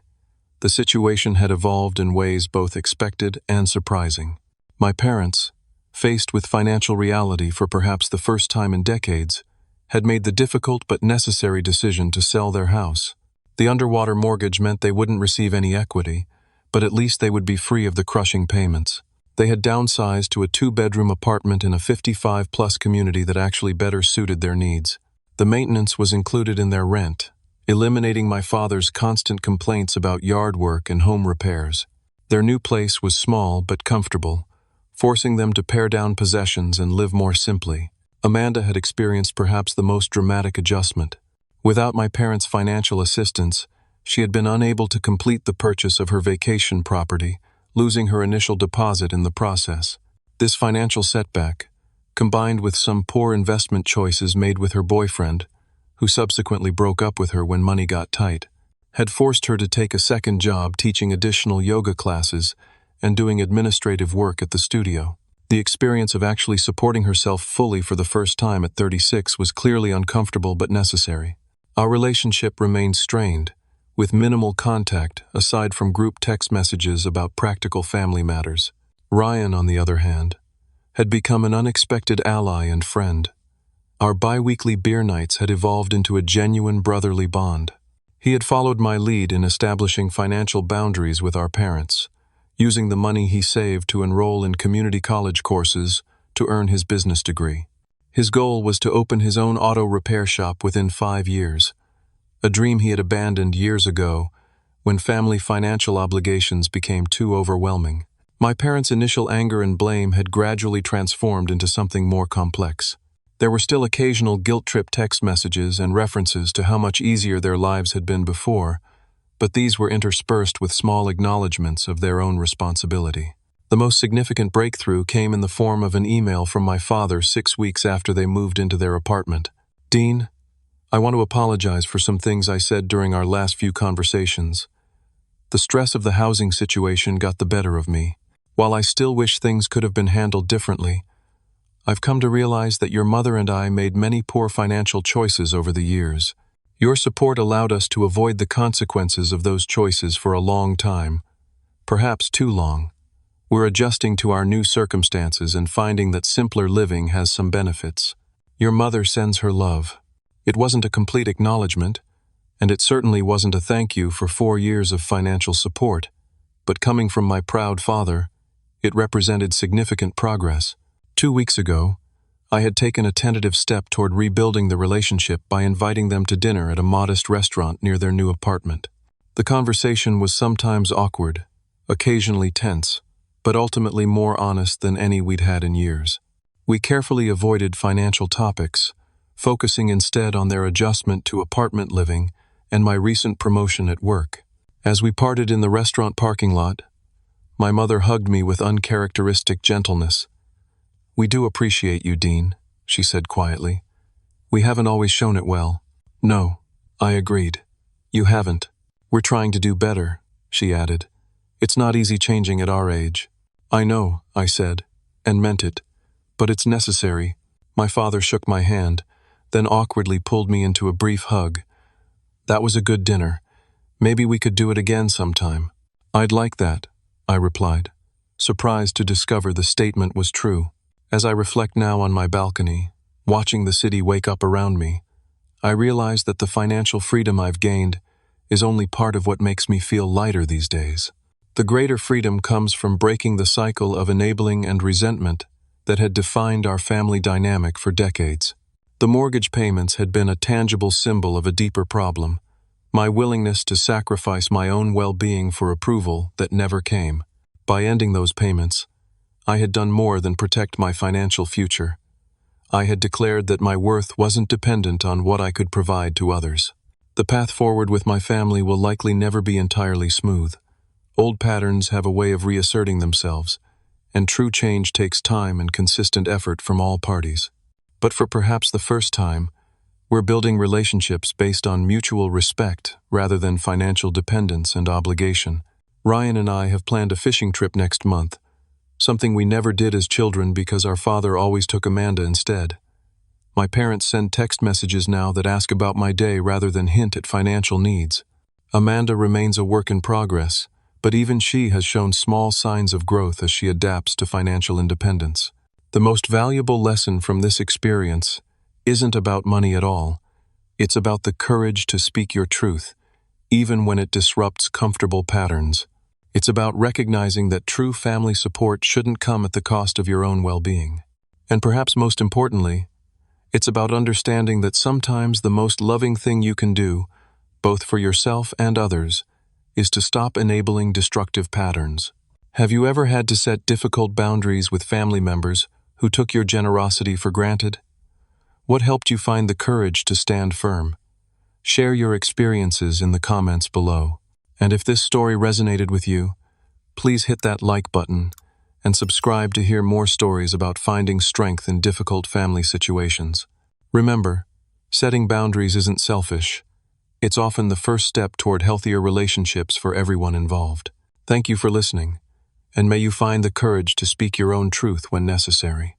the situation had evolved in ways both expected and surprising. My parents, faced with financial reality for perhaps the first time in decades, had made the difficult but necessary decision to sell their house. The underwater mortgage meant they wouldn't receive any equity, but at least they would be free of the crushing payments. They had downsized to a 2-bedroom apartment in a 55-plus community that actually better suited their needs. The maintenance was included in their rent, eliminating my father's constant complaints about yard work and home repairs. Their new place was small but comfortable, forcing them to pare down possessions and live more simply. Amanda had experienced perhaps the most dramatic adjustment. Without my parents' financial assistance, she had been unable to complete the purchase of her vacation property, losing her initial deposit in the process. This financial setback, combined with some poor investment choices made with her boyfriend, who subsequently broke up with her when money got tight, had forced her to take a second job teaching additional yoga classes and doing administrative work at the studio. The experience of actually supporting herself fully for the first time at 36 was clearly uncomfortable but necessary. Our relationship remained strained, with minimal contact aside from group text messages about practical family matters. Ryan, on the other hand, had become an unexpected ally and friend. Our bi-weekly beer nights had evolved into a genuine brotherly bond. He had followed my lead in establishing financial boundaries with our parents, using the money he saved to enroll in community college courses to earn his business degree. His goal was to open his own auto repair shop within 5 years, a dream he had abandoned years ago when family financial obligations became too overwhelming. My parents' initial anger and blame had gradually transformed into something more complex. There were still occasional guilt-trip text messages and references to how much easier their lives had been before, but these were interspersed with small acknowledgments of their own responsibility. The most significant breakthrough came in the form of an email from my father 6 weeks after they moved into their apartment. "Dean, I want to apologize for some things I said during our last few conversations. The stress of the housing situation got the better of me. While I still wish things could have been handled differently, I've come to realize that your mother and I made many poor financial choices over the years. Your support allowed us to avoid the consequences of those choices for a long time, perhaps too long. We're adjusting to our new circumstances and finding that simpler living has some benefits. Your mother sends her love." It wasn't a complete acknowledgement, and it certainly wasn't a thank you for 4 years of financial support, but coming from my proud father, it represented significant progress. 2 weeks ago, I had taken a tentative step toward rebuilding the relationship by inviting them to dinner at a modest restaurant near their new apartment. The conversation was sometimes awkward, occasionally tense, but ultimately more honest than any we'd had in years. We carefully avoided financial topics, focusing instead on their adjustment to apartment living and my recent promotion at work. As we parted in the restaurant parking lot, my mother hugged me with uncharacteristic gentleness. "We do appreciate you, Dean," she said quietly. "We haven't always shown it well." "No," I agreed. "You haven't. We're trying to do better," she added. "It's not easy changing at our age." "I know," I said, and meant it. "But it's necessary." My father shook my hand, then awkwardly pulled me into a brief hug. "That was a good dinner. Maybe we could do it again sometime." "I'd like that," I replied, surprised to discover the statement was true. As I reflect now on my balcony, watching the city wake up around me, I realize that the financial freedom I've gained is only part of what makes me feel lighter these days. The greater freedom comes from breaking the cycle of enabling and resentment that had defined our family dynamic for decades. The mortgage payments had been a tangible symbol of a deeper problem, my willingness to sacrifice my own well-being for approval that never came. By ending those payments, I had done more than protect my financial future. I had declared that my worth wasn't dependent on what I could provide to others. The path forward with my family will likely never be entirely smooth. Old patterns have a way of reasserting themselves, and true change takes time and consistent effort from all parties. But for perhaps the first time, we're building relationships based on mutual respect rather than financial dependence and obligation. Ryan and I have planned a fishing trip next month, something we never did as children because our father always took Amanda instead. My parents send text messages now that ask about my day rather than hint at financial needs. Amanda remains a work in progress, but even she has shown small signs of growth as she adapts to financial independence. The most valuable lesson from this experience isn't about money at all. It's about the courage to speak your truth, even when it disrupts comfortable patterns. It's about recognizing that true family support shouldn't come at the cost of your own well-being. And perhaps most importantly, it's about understanding that sometimes the most loving thing you can do, both for yourself and others, is to stop enabling destructive patterns. Have you ever had to set difficult boundaries with family members who took your generosity for granted? What helped you find the courage to stand firm? Share your experiences in the comments below. And if this story resonated with you, please hit that like button and subscribe to hear more stories about finding strength in difficult family situations. Remember, setting boundaries isn't selfish. It's often the first step toward healthier relationships for everyone involved. Thank you for listening, and may you find the courage to speak your own truth when necessary.